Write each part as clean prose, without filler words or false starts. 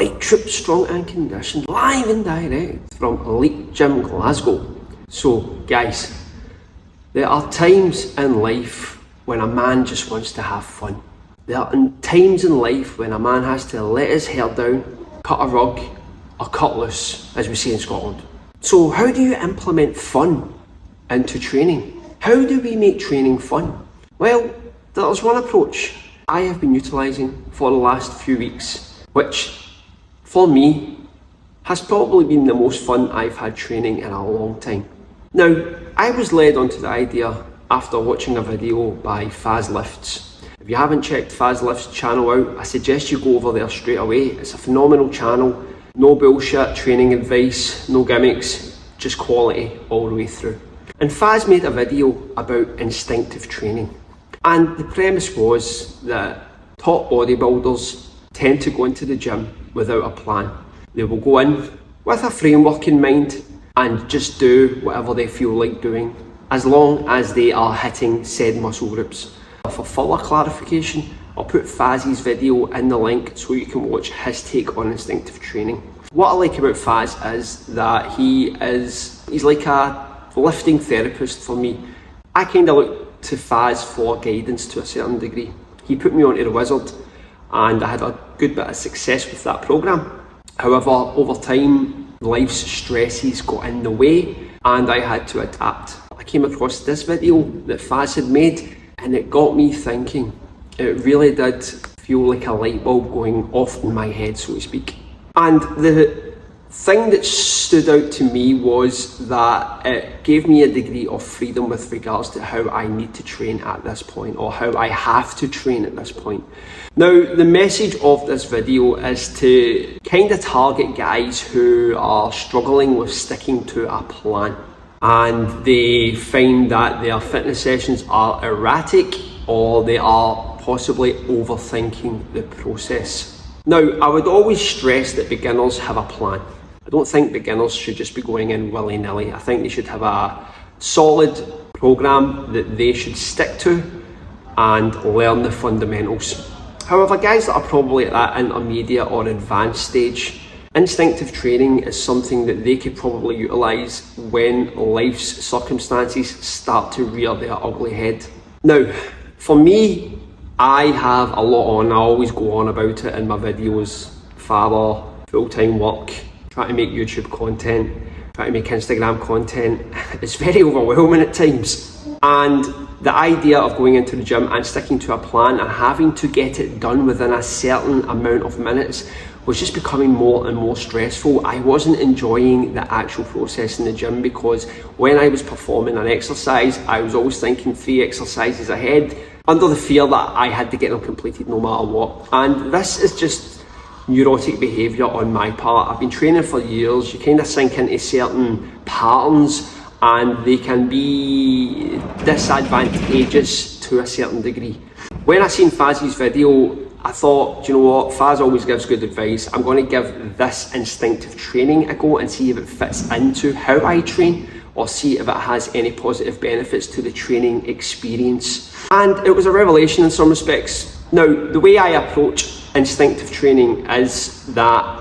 Alright, trip strong and conditioned, live and direct from Elite Gym Glasgow. So guys, there are times in life when a man just wants to have fun. There are times in life when a man has to let his hair down, cut a rug, or cut loose, as we say in Scotland. So how do you implement fun into training? How do we make training fun? Well, there's one approach I have been utilising for the last few weeks, which for me has probably been the most fun I've had training in a long time. Now, I was led onto the idea after watching a video by Fazs. If you haven't checked Fazs' channel out, I suggest you go over there straight away. It's a phenomenal channel, no bullshit training advice, no gimmicks, just quality all the way through. And Fazs made a video about instinctive training. And the premise was that top bodybuilders tend to go into the gym without a plan. They will go in with a framework in mind and just do whatever they feel like doing, as long as they are hitting said muscle groups. For further clarification, I'll put Faz's video in the link so you can watch his take on instinctive training. What I like about Fazz is that he's like a lifting therapist for me. I kind of look to Fazz for guidance to a certain degree. He put me onto the Wizard and I had a good bit of success with that program. However, over time, life's stresses got in the way and I had to adapt. I came across this video that Fazz had made and it got me thinking. It really did feel like a light bulb going off in my head, so to speak. And the thing that stood out to me was that it gave me a degree of freedom with regards to how I need to train at this point, or how I have to train at this point. Now, the message of this video is to kind of target guys who are struggling with sticking to a plan and they find that their fitness sessions are erratic or they are possibly overthinking the process. Now, I would always stress that beginners have a plan. I don't think beginners should just be going in willy-nilly. I think they should have a solid program that they should stick to and learn the fundamentals. However, guys that are probably at that intermediate or advanced stage, instinctive training is something that they could probably utilise when life's circumstances start to rear their ugly head. Now, for me, I have a lot on. I always go on about it in my videos. Father, full-time work, try to make YouTube content, try to make Instagram content. It's very overwhelming at times. And the idea of going into the gym and sticking to a plan and having to get it done within a certain amount of minutes was just becoming more and more stressful. I wasn't enjoying the actual process in the gym because when I was performing an exercise, I was always thinking 3 exercises ahead, under the fear that I had to get them completed no matter what. And this is just neurotic behaviour on my part. I've been training for years. You kind of sink into certain patterns and they can be disadvantageous to a certain degree. When I seen Faz's video, I thought, do you know what, Fazz always gives good advice. I'm going to give this instinctive training a go and see if it fits into how I train or see if it has any positive benefits to the training experience. And it was a revelation in some respects. Now, the way I approach instinctive training is that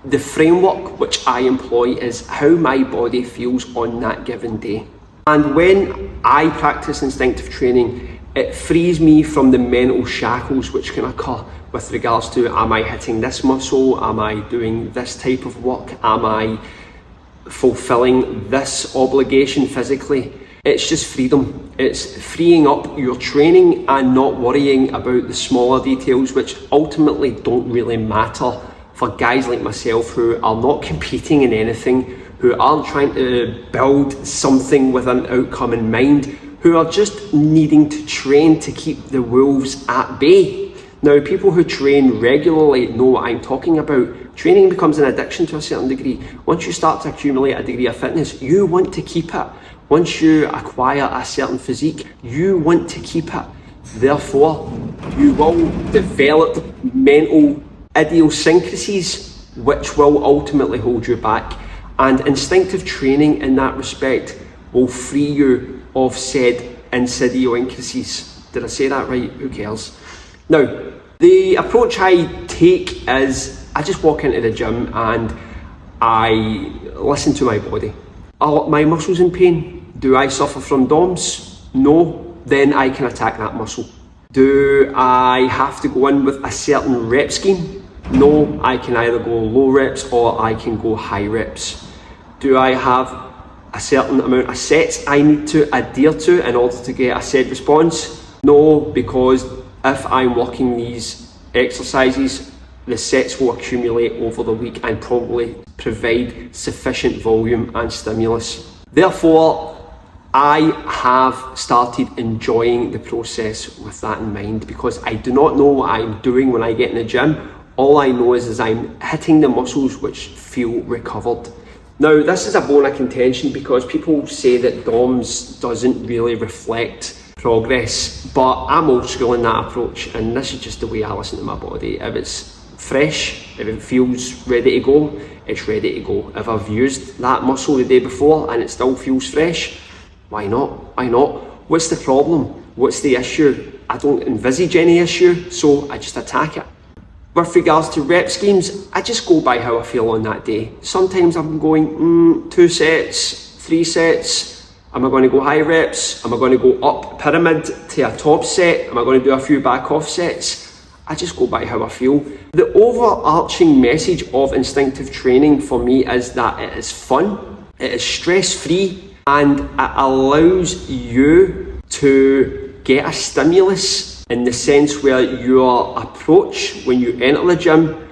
the framework which I employ is how my body feels on that given day. And when I practice instinctive training, it frees me from the mental shackles which can occur with regards to, am I hitting this muscle? Am I doing this type of work? Am I fulfilling this obligation physically? It's just freedom. It's freeing up your training and not worrying about the smaller details which ultimately don't really matter for guys like myself who are not competing in anything, who aren't trying to build something with an outcome in mind, who are just needing to train to keep the wolves at bay. Now, people who train regularly know what I'm talking about. Training becomes an addiction to a certain degree. Once you start to accumulate a degree of fitness, you want to keep it. Once you acquire a certain physique, you want to keep it. Therefore, you will develop mental idiosyncrasies which will ultimately hold you back. And instinctive training in that respect will free you of said idiosyncrasies. Did I say that right? Who cares? Now, the approach I take is I just walk into the gym and I listen to my body. Are my muscles in pain? Do I suffer from DOMS? No, then I can attack that muscle. Do I have to go in with a certain rep scheme? No, I can either go low reps or I can go high reps. Do I have a certain amount of sets I need to adhere to in order to get a said response? No, because if I'm working these exercises, the sets will accumulate over the week and probably provide sufficient volume and stimulus. Therefore, I have started enjoying the process with that in mind, because I do not know what I'm doing when I get in the gym. All I know is I'm hitting the muscles which feel recovered. Now, this is a bone of contention because people say that DOMS doesn't really reflect progress, but I'm old school in that approach, and this is just the way I listen to my body. If it's fresh, if it feels ready to go, it's ready to go. If I've used that muscle the day before and it still feels fresh, why not? Why not? What's the problem? What's the issue? I don't envisage any issue, so I just attack it. With regards to rep schemes, I just go by how I feel on that day. Sometimes I'm going 2 sets, 3 sets. Am I going to go high reps? Am I going to go up pyramid to a top set? Am I going to do a few back off sets? I just go by how I feel. The overarching message of instinctive training for me is that it is fun, it is stress-free, and it allows you to get a stimulus in the sense where your approach when you enter the gym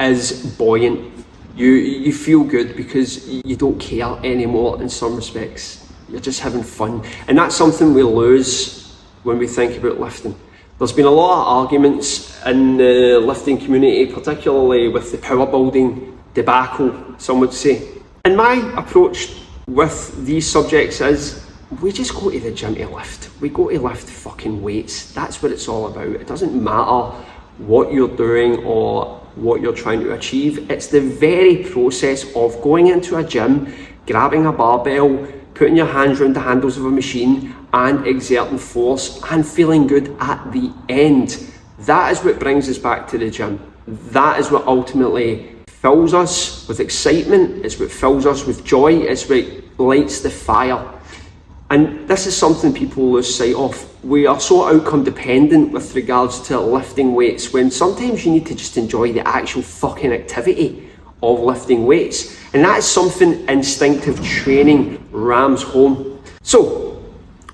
is buoyant. You feel good because you don't care anymore in some respects. You're just having fun. And that's something we lose when we think about lifting. There's been a lot of arguments in the lifting community, particularly with the power building debacle, some would say. And my approach with these subjects is, we just go to the gym to lift. We go to lift fucking weights. That's what it's all about. It doesn't matter what you're doing or what you're trying to achieve. It's the very process of going into a gym, grabbing a barbell, putting your hands around the handles of a machine and exerting force and feeling good at the end. That is what brings us back to the gym. That is what ultimately fills us with excitement. It's what fills us with joy. It's what lights the fire. And this is something people lose sight of. We are so outcome dependent with regards to lifting weights, when sometimes you need to just enjoy the actual fucking activity of lifting weights. And that is something instinctive training rams home. So,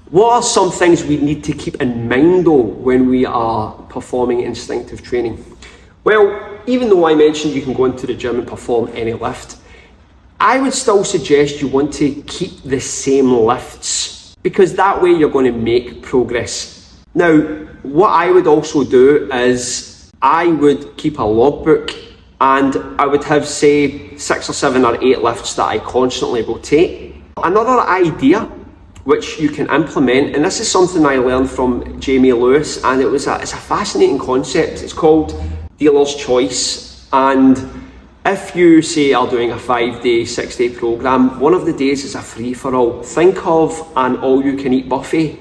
what are some things we need to keep in mind though when we are performing instinctive training? Well, even though I mentioned you can go into the gym and perform any lift, I would still suggest you want to keep the same lifts, because that way you're going to make progress. Now, what I would also do is I would keep a logbook, and I would have, say, 6 or 7 or 8 lifts that I constantly rotate. Another idea which you can implement, and this is something I learned from Jamie Lewis, and it's a fascinating concept. It's called dealer's choice. And if you say are doing a 5-day, 6-day program, one of the days is a free-for-all. Think of an all-you-can-eat buffet,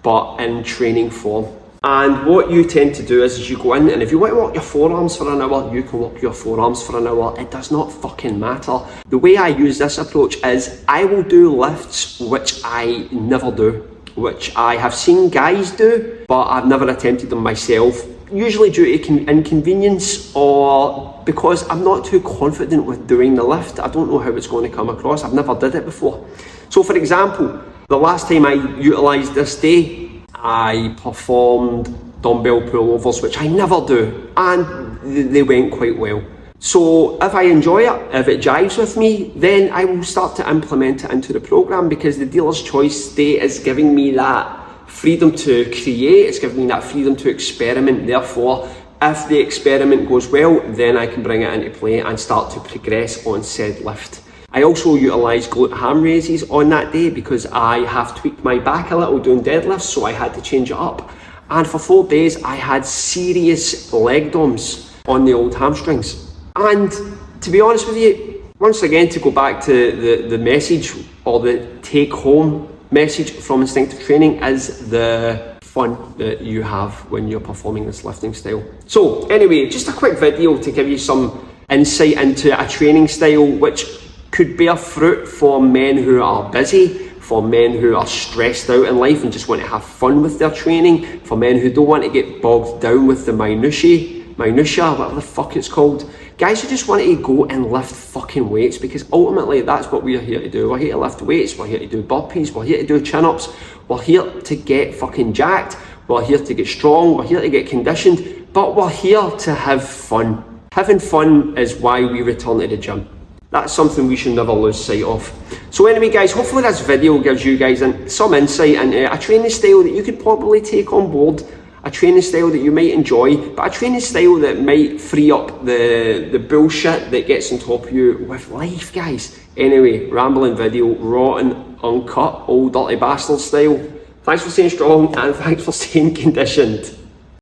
but in training form. And what you tend to do is you go in, and if you want to work your forearms for an hour, you can work your forearms for an hour. It does not fucking matter. The way I use this approach is I will do lifts which I never do, which I have seen guys do, but I've never attempted them myself. Usually due to inconvenience, or because I'm not too confident with doing the lift. I don't know how it's going to come across. I've never did it before. So for example, the last time I utilised this day, I performed dumbbell pullovers, which I never do, and they went quite well. So if I enjoy it, if it jives with me, then I will start to implement it into the program, because the dealer's choice day is giving me that freedom to create, it's giving me that freedom to experiment. Therefore, if the experiment goes well, then I can bring it into play and start to progress on said lift. I also utilise glute ham raises on that day because I have tweaked my back a little doing deadlifts, so I had to change it up. And for 4 days, I had serious leg DOMs on the old hamstrings. And to be honest with you, once again, to go back to the message, or the take home message from instinctive training, is the fun that you have when you're performing this lifting style. So anyway, just a quick video to give you some insight into a training style which could bear fruit for men who are busy, for men who are stressed out in life and just want to have fun with their training, for men who don't want to get bogged down with the minutia, whatever the fuck it's called. Guys who just want to go and lift fucking weights, because ultimately that's what we're here to do. We're here to lift weights, we're here to do burpees, we're here to do chin-ups, we're here to get fucking jacked, we're here to get strong, we're here to get conditioned, but we're here to have fun. Having fun is why we return to the gym. That's something we should never lose sight of. So anyway guys, hopefully this video gives you guys some insight into a training style that you could probably take on board, a training style that you might enjoy, but a training style that might free up the bullshit that gets on top of you with life, guys. Anyway, rambling video, rotten, uncut, old dirty bastard style. Thanks for staying strong and thanks for staying conditioned.